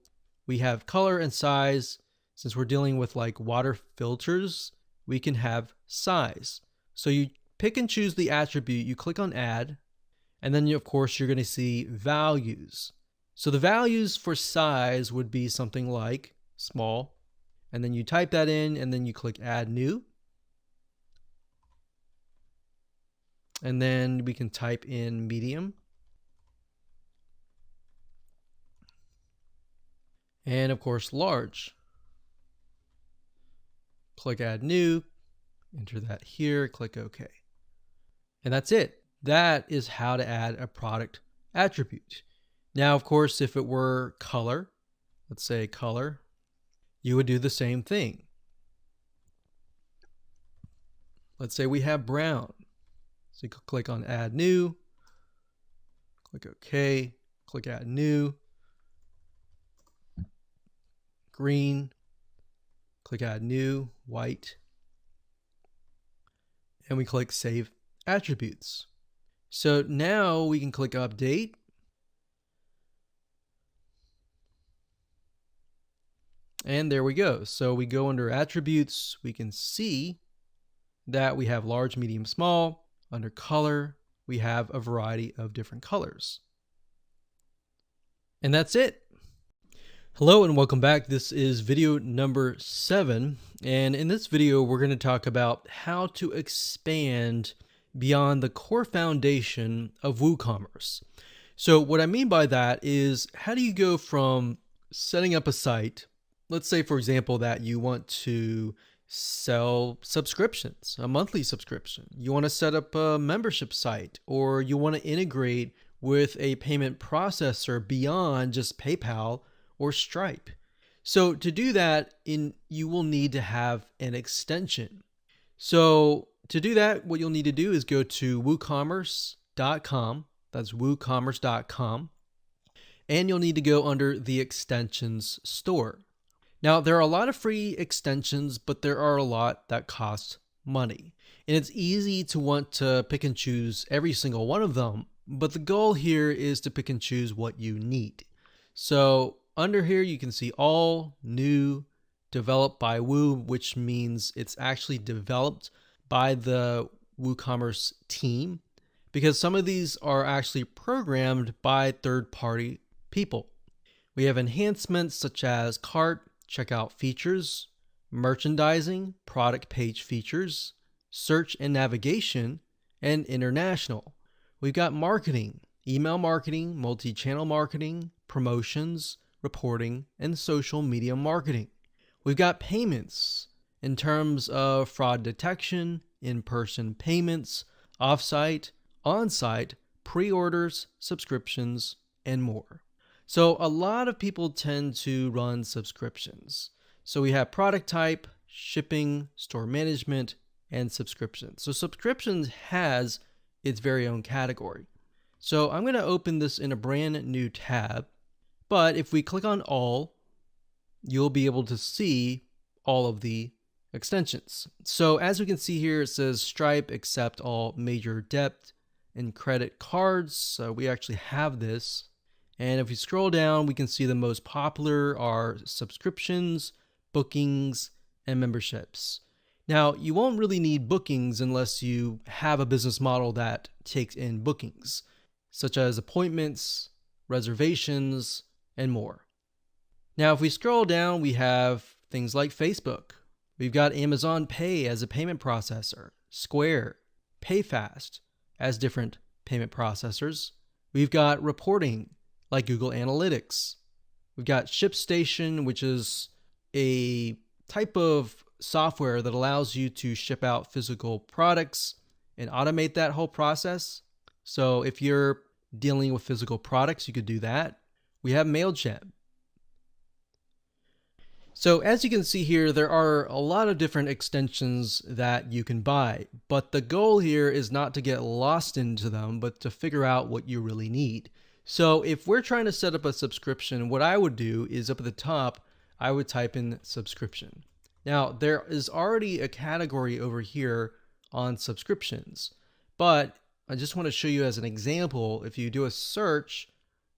we have color and size. Since we're dealing with like water filters, we can have size. So you pick and choose the attribute, you click on add, and then of course you're going to see values. So the values for size would be something like small, and then you type that in and then you click add new. And then we can type in medium. And of course, large. Click add new, enter that here, click OK. And that's it. That is how to add a product attribute. Now, of course, if it were color, let's say color, you would do the same thing. Let's say we have brown. So you click on add new, click OK, click add new, green, click add new, white, and we click save attributes. So now we can click update. And there we go. So we go under attributes, we can see that we have large, medium, small. Under color, we have a variety of different colors. And that's it. Hello and welcome back. This is video number 7. And in this video, we're going to talk about how to expand beyond the core foundation of WooCommerce. So what I mean by that is, how do you go from setting up a site, let's say for example that you want to sell subscriptions, a monthly subscription, you want to set up a membership site, or you want to integrate with a payment processor beyond just PayPal or Stripe. So to do that, you will need to have an extension. So to do that, what you'll need to do is go to WooCommerce.com. That's WooCommerce.com. And you'll need to go under the extensions store. Now, there are a lot of free extensions, but there are a lot that cost money. And it's easy to want to pick and choose every single one of them, but the goal here is to pick and choose what you need. So under here, you can see all new, developed by Woo, which means it's actually developed by the WooCommerce team, because some of these are actually programmed by third-party people. We have enhancements such as cart, checkout features, merchandising, product page features, search and navigation, and international. We've got marketing, email marketing, multi-channel marketing, promotions, reporting, and social media marketing. We've got payments in terms of fraud detection, in-person payments, off-site, on-site, pre-orders, subscriptions, and more. So a lot of people tend to run subscriptions. So we have product type, shipping, store management, and subscriptions. So subscriptions has its very own category. So I'm going to open this in a brand new tab, but if we click on all, you'll be able to see all of the extensions. So as we can see here, it says Stripe accept all major debit and credit cards. So we actually have this. And if we scroll down, we can see the most popular are subscriptions, bookings, and memberships. Now, you won't really need bookings unless you have a business model that takes in bookings, such as appointments, reservations, and more. Now, if we scroll down, we have things like Facebook. We've got Amazon Pay as a payment processor, Square, PayFast as different payment processors. We've got reporting like Google Analytics. We've got ShipStation, which is a type of software that allows you to ship out physical products and automate that whole process. So if you're dealing with physical products, you could do that. We have MailChimp. So as you can see here, there are a lot of different extensions that you can buy, but the goal here is not to get lost into them, but to figure out what you really need. So if we're trying to set up a subscription, what I would do is up at the top, I would type in subscription. Now there is already a category over here on subscriptions, but I just want to show you as an example, if you do a search,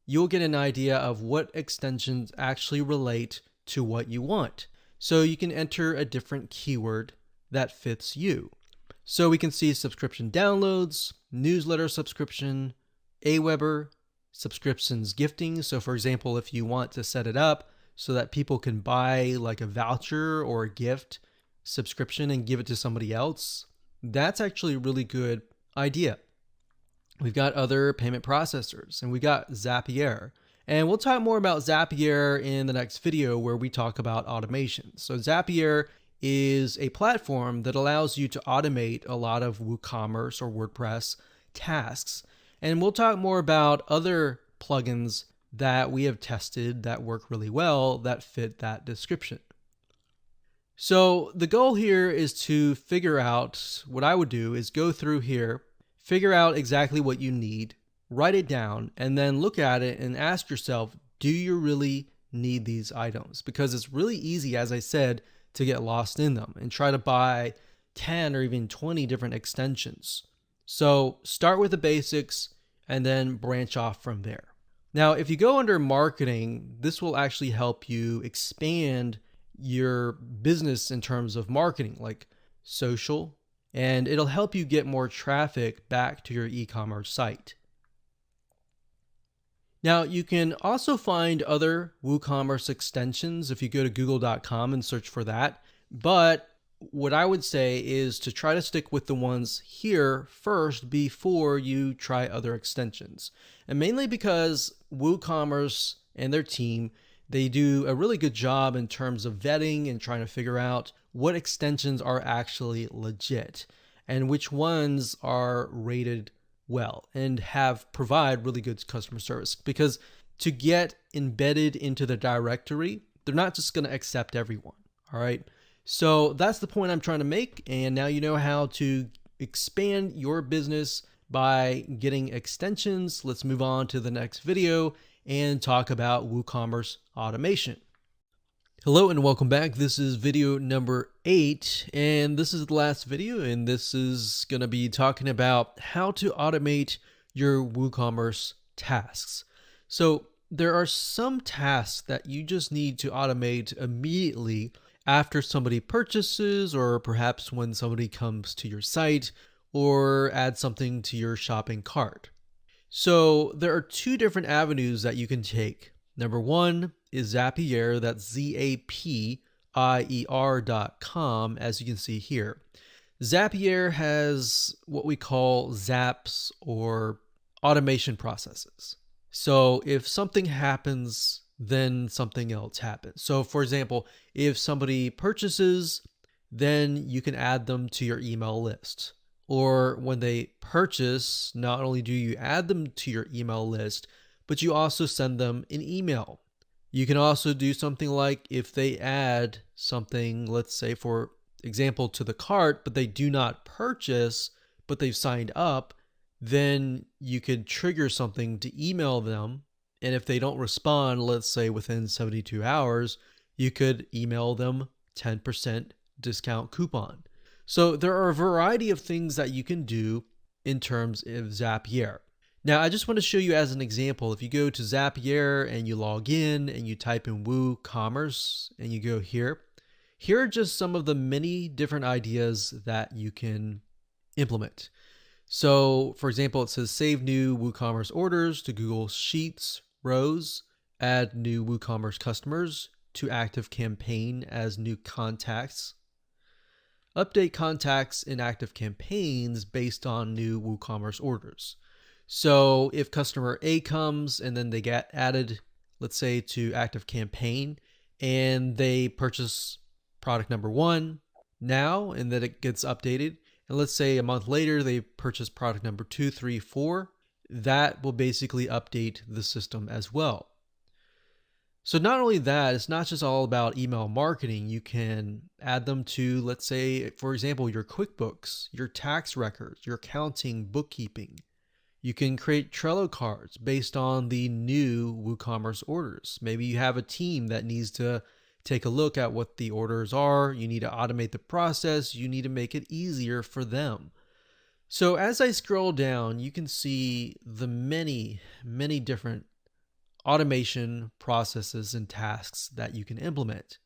you'll get an idea of what extensions actually relate to what you want. So you can enter a different keyword that fits you. So we can see subscription downloads, newsletter subscription, Aweber, subscriptions gifting. So for example, if you want to set it up so that people can buy like a voucher or a gift subscription and give it to somebody else, that's actually a really good idea. We've got other payment processors, and we got Zapier. And we'll talk more about Zapier in the next video where we talk about automation. So Zapier is a platform that allows you to automate a lot of WooCommerce or WordPress tasks. And we'll talk more about other plugins that we have tested that work really well that fit that description. So the goal here is to figure out, what I would do is go through here, figure out exactly what you need, write it down, and then look at it and ask yourself, do you really need these items? Because it's really easy, as I said, to get lost in them and try to buy 10 or even 20 different extensions. So start with the basics and then branch off from there. Now, if you go under marketing, this will actually help you expand your business in terms of marketing, like social, and it'll help you get more traffic back to your e-commerce site. Now, you can also find other WooCommerce extensions if you go to google.com and search for that. But what I would say is to try to stick with the ones here first before you try other extensions. And mainly because WooCommerce and their team, they do a really good job in terms of vetting and trying to figure out what extensions are actually legit and which ones are rated well and provide really good customer service. Because to get embedded into the directory, they're not just going to accept everyone. All right. So that's the point I'm trying to make. And now you know how to expand your business by getting extensions. Let's move on to the next video and talk about WooCommerce automation. Hello and welcome back. This is video number 8, and this is the last video, and this is going to be talking about how to automate your WooCommerce tasks. So there are some tasks that you just need to automate immediately after somebody purchases, or perhaps when somebody comes to your site or adds something to your shopping cart. So there are 2 different avenues that you can take. Number 1 is Zapier, that's Zapier.com, as you can see here. Zapier has what we call zaps, or automation processes. So if something happens, then something else happens. So for example, if somebody purchases, then you can add them to your email list. Or when they purchase, not only do you add them to your email list, but you also send them an email. You can also do something like if they add something, let's say for example, to the cart, but they do not purchase, but they've signed up, then you could trigger something to email them. And if they don't respond, let's say within 72 hours, you could email them 10% discount coupon. So there are a variety of things that you can do in terms of Zapier. Now, I just want to show you as an example, if you go to Zapier and you log in and you type in WooCommerce and you go here are just some of the many different ideas that you can implement. So for example, it says save new WooCommerce orders to Google Sheets rows, add new WooCommerce customers to active campaign as new contacts, update contacts in active campaigns based on new WooCommerce orders. So if customer A comes and then they get added, let's say to active campaign, and they purchase product number 1 now, and then it gets updated, and let's say a month later they purchase product number 2, 3, 4, that will basically update the system as well. So not only that, it's not just all about email marketing. You can add them to, let's say, for example, your QuickBooks, your tax records, your accounting, bookkeeping. You can create Trello cards based on the new WooCommerce orders. Maybe you have a team that needs to take a look at what the orders are. You need to automate the process. You need to make it easier for them. So as I scroll down, you can see the many, many different automation processes and tasks that you can implement.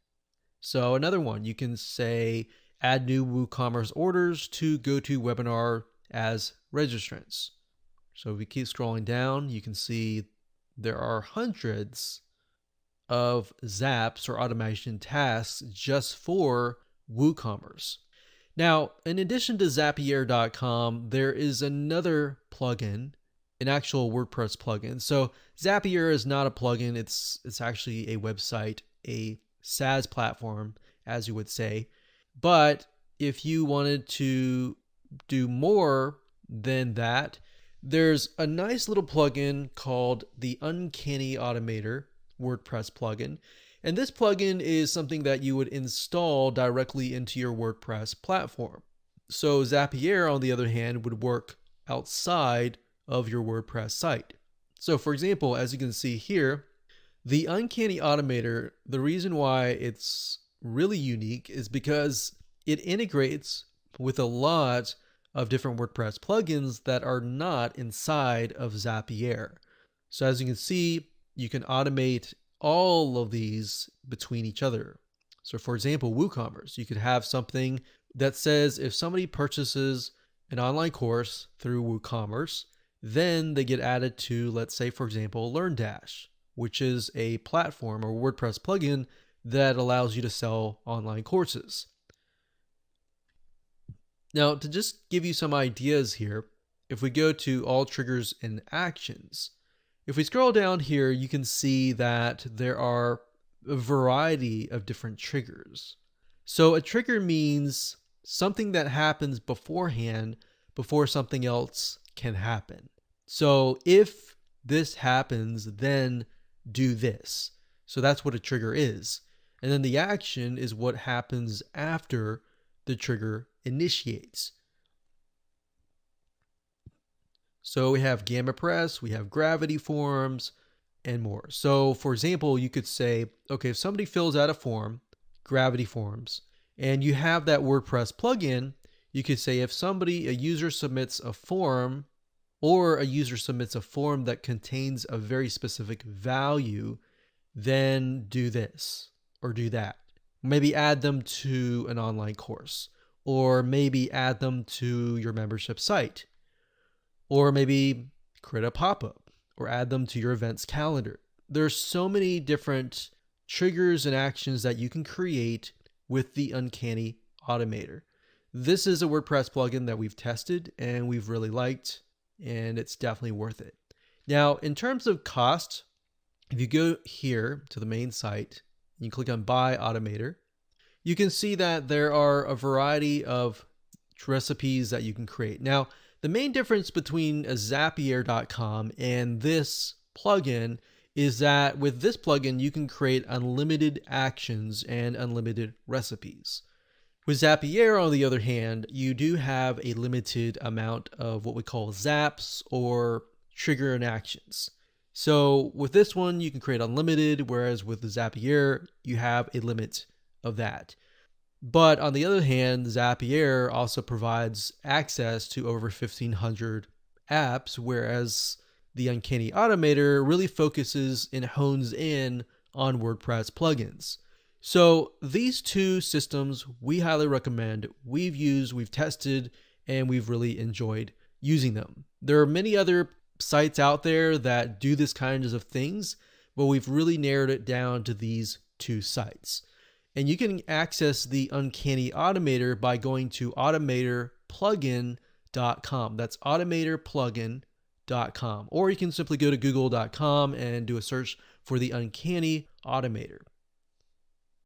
So another one, you can say add new WooCommerce orders to GoToWebinar as registrants. So if we keep scrolling down, you can see there are hundreds of zaps or automation tasks just for WooCommerce. Now, in addition to Zapier.com, there is another plugin, an actual WordPress plugin. So Zapier is not a plugin, it's actually a website, a SaaS platform, as you would say. But if you wanted to do more than that, there's a nice little plugin called the Uncanny Automator WordPress plugin. And this plugin is something that you would install directly into your WordPress platform. So Zapier, on the other hand, would work outside of your WordPress site. So for example, as you can see here, the Uncanny Automator, the reason why it's really unique is because it integrates with a lot of different WordPress plugins that are not inside of Zapier. So as you can see, you can automate all of these between each other. So for example, WooCommerce, you could have something that says if somebody purchases an online course through WooCommerce, then they get added to, let's say, for example, LearnDash, which is a platform or WordPress plugin that allows you to sell online courses. Now, to just give you some ideas here, if we go to all triggers and actions, if we scroll down here, you can see that there are a variety of different triggers. So a trigger means something that happens beforehand before something else can happen. So if this happens, then do this. So that's what a trigger is. And then the action is what happens after the trigger initiates. So we have gamma press, we have gravity forms, and more. So for example, you could say, okay, if somebody fills out a form, gravity forms, and you have that WordPress plugin, you could say if a user submits a form, or a user submits a form that contains a very specific value, then do this or do that. Maybe add them to an online course, or maybe add them to your membership site, or maybe create a pop-up or add them to your events calendar. There's so many different triggers and actions that you can create with the Uncanny Automator. This is a WordPress plugin that we've tested and we've really liked, and it's definitely worth it. Now, in terms of cost, if you go here to the main site, and you click on Buy Automator, you can see that there are a variety of recipes that you can create. Now, the main difference between a Zapier.com and this plugin is that with this plugin, you can create unlimited actions and unlimited recipes. With Zapier, on the other hand, you do have a limited amount of what we call zaps or trigger and actions. So with this one, you can create unlimited, whereas with the Zapier, you have a limit of that. But on the other hand, Zapier also provides access to over 1,500 apps, whereas the Uncanny Automator really focuses and hones in on WordPress plugins. So these two systems we highly recommend. We've used, we've tested, and we've really enjoyed using them. There are many other sites out there that do this kinds of things, but we've really narrowed it down to these two sites. And you can access the Uncanny Automator by going to automatorplugin.com. That's automatorplugin.com. Or you can simply go to google.com and do a search for the Uncanny Automator.